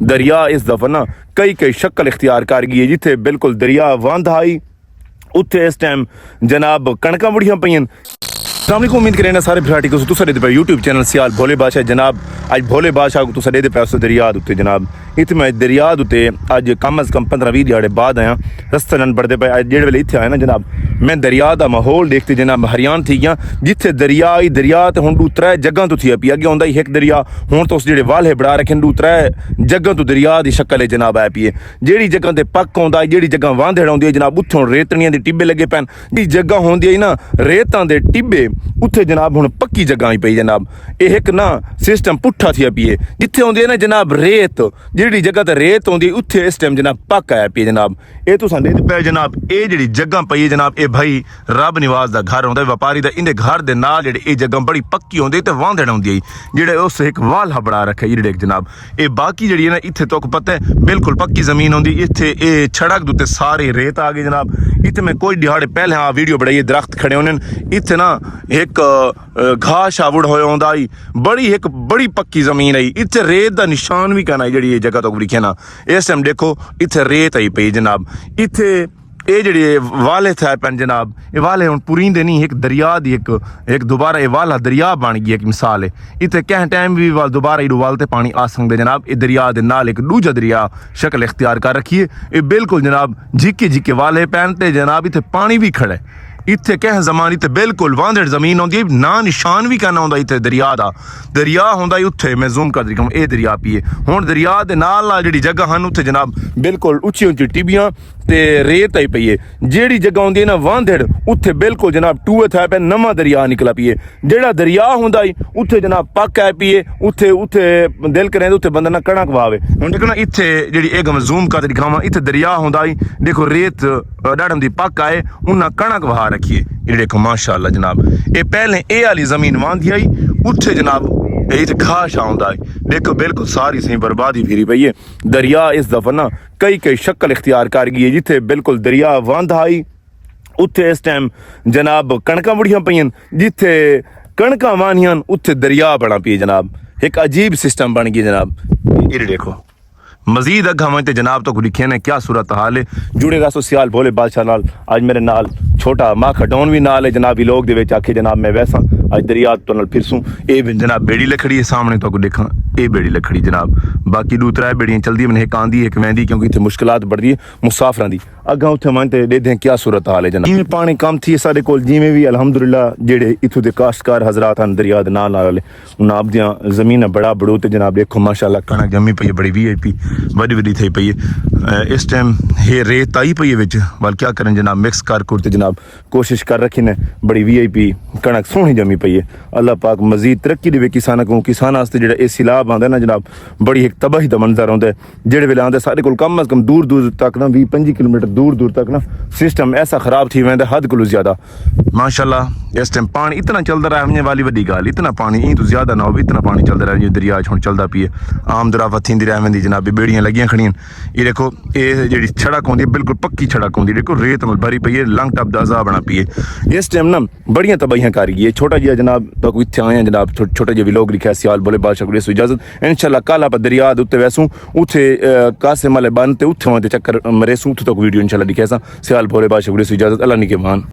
दरिया इस दफ़ा ना कई शक्ल इख्तियार कर गई है। जिथे बिल्कुल दरिया वंद आई उत्थे इस टाइम जनाब कणकां बुढ़ियां पईयां। अस्सलाम उम्मीद करें ना सारे भराटी को तुसा दे पे यूट्यूब चैनल सियाल भोले बादशाह जनाब अज भोले बादशाह को तुसा दे पे उस दरिया उत्ते जनाब इत्थे मैं दरिया उत्ते अज कम अज़ कम 15-20 दिहाड़े बाद आया रस्ते नन बढ़ते पे अज जेड़े वेले इत्थे आया ना जनाब मैं दरिया दा माहौल देखते जनाब हैरान थी गया। जिथे दरिया ही दरिया तो हुण त्रै जगह तो थी पी अगे आंदा ही एक दरिया हुण तो उस जेड़े वाले बड़ा रखे त्रै जगह तो दरिया की शक्ल है जनाब आ पी है। जेड़ी जगह ते पक आंदा जेड़ी जगह वांधड़ आउंदी है जनाब उत्थों रेतणियां दे टिब्बे लगे पैन जी जगह होंदी है ना रेतां दे टिब्बे उत्थे जनाब हुण पक्की जगह आई पई जनाब। यह एक ना सिस्टम पुट्ठा थी पी है जिथे आउंदी है ना जनाब रेत जेड़ी जगह ते रेत आउंदी उत्थे इस टाइम जनाब पक आया पी जनाब। ये तुसां दे पे जनाब ये जेड़ी जगह पई है जनाब ये भाई रब निवास दा घर होंदा व्यापारी दा इहदे घर दे नाल जेड़ी ये जगह बड़ी पक्की होंदी ते वांधड़ आउंदी है जेड़े उस एक वाला बड़ा रखे जेड़े जनाब ये बाकी जेड़ी है ना इत्थे तक पता है बिल्कुल पक्की जमीन होंदी। इत्थे ये सड़क दे उत्ते सारे रेत आ गए जनाब। इत्थे मैं कोई दिहाड़े पहले हाँ वीडियो बनाई दरख्त खड़े होने इत्थे ना एक घाह शावड़ होया होंदा ही बड़ी एक बड़ी पक्की जमीन आई इत्थे रेत दा निशान भी कहना जेड़ी जगह तो लिखे ना इस टाइम देखो इत्थे रेत आई पई जनाब। इत्थे ये जेड़े वाले थे पैन जनाब ये वाले हुण पुरींदे नहीं एक दरिया दी एक दोबारा ये वाला दरिया बन गई एक मिसाल है। इत्थे कैं टाइम भी वाल दोबारा इडू वाल ते पानी आ सकदे जनाब। ये दरिया दे नाल एक दूजा दरिया शक्ल इख्तियार कर रखी है। ये बिल्कुल जनाब झिके वाले पैन ते जनाब इत्थे पानी भी खड़ा है। इत्थे कह जमानी ते बिल्कुल वांधड़ जमीन होंदी ना निशान भी कहना होंदा इत्थे दरिया दा दरिया होंदा उत्थे मैं जूम कर दिखाऊं ये दरिया पीए हुण दरिया दे नाल जेड़ी जगह हन उत्थे जनाब बिल्कुल उच्ची टिबियां ते रेत आई पई है। जेड़ी जगह होंदी है ना वांधड़ उत्थे बिल्कुल जनाब टूए था पे नवा दरिया निकला पीए जेड़ा दरिया होंदा ही उत्थे जनाब पक है पीए उत्थे उत्थे दिल करे उत्थे बंदा ना कणक वावे। हुण देखो ना इत्थे जेड़ी एक मैं जूम कर दिखावां इत्थे दरिया होंदा ही देखो रेत डाडम दी पक आए उन्ना कणक वहा रखिए ये देखो माशाअल्लाह जनाब। ये पहले ये वाली जमीन वांधी आई उत्थे जनाब इत्थे घास आउंदा है देखो बिल्कुल सारी सही बर्बादी फिरी पई है। दरिया इस दफा ना कई शक्ल इख्तियार कर गई है। जिथे बिल्कुल दरिया वांध आई उत्थे इस टाइम जनाब कणकां बुढ़ियां पईयां जिथे कणकां वानियां उत्थे दरिया बना पी जनाब। एक अजीब सिस्टम बन गई जनाब। ये देखो मजीद अगह ते जनाब तो लिखे ने क्या सूरत हाल है जुड़े रसो सियाल भोले बादशाह नाल। आज मेरे नाल छोटा माँ खडौन भी नाल है जनाब लोग दे विच आखे जनाब मैं वैसा अज दरिया तो नाल फिरसूं ये जनाब बेड़ी लखड़ी है सामने तो देखा ये बेड़ी लखड़ी जनाब। बाकी दो त्रै बेड़ियां चलदी मैंने एक आंदी एक वैंदी क्योंकि इत्थे मुश्किलात बढ़दी है मुसाफरां दी अगह उत्थे मन ते देखें क्या सूरत हाल है जनाब। जिवें पानी कम थी साडे कोल जिवें भी अलहमदुलिल्लाह जेड़े इत्थों दे काश्तकार हजरात हन दरिया दे नाल वाले उन्हां आपदियां जमीनां बड़ा बड़ो ते जनाब देखो माशाअल्लाह कणक जमी पई है बड़ी VIP वड्डी थी पई है। इस टाइम ये रेत आई पई है विच वाल क्या करें जनाब मिक्स कर ते जनाब कोशिश कर रखी ने बड़ी VIP कणक सोहनी जमी पई है। अल्लाह पाक मजीद तरक्की देवे किसानां को किसान वास्ते जेड़ा ये सैलाब आंदा ना जनाब बड़ी एक तबाही दा मंजर आंदा जेड़े वेले आंदा सारे कोल कम अज कम दूर तक ना 20-25 किलोमीटर दूर तक ना सिस्टम ऐसा खराब थी वैंदा हद कोलों ज्यादा माशाअल्लाह। इस टाइम पानी इतना चलदा रहा वाली वड्डी गल इतना पानी ई तो ज्यादा ना हो इतना पानी चलदा रहा दरिया हुण चलदा पी आम दरा वथींदी रहंदी जनाब बेड़ियां लगियां खड़ियां। ये देखो ये जेड़ी सड़क होंदी बिल्कुल पक्की सड़क होंदी देखो रेत भरी पई है लंग टप दा अज़ाब बना पी है। इस टाइम ना बड़ियां तबाहियां कर गई है। छोटा जिहा जनाब तो इत्थे आए जनाब छोटा जिहा व्लॉग लिखा सियाल भोले बादशाह को इस इजाजत इंशाअल्लाह कल आप दरिया दे उत्ते वैसू उत्थे कासिम वाले बन ते उत्थे चक्कर मरेसू उत्थे तक वीडियो इंशाअल्लाह दिखासा सियाल भोले बादशाह को इस इजाजत अल्लाह निगहबान।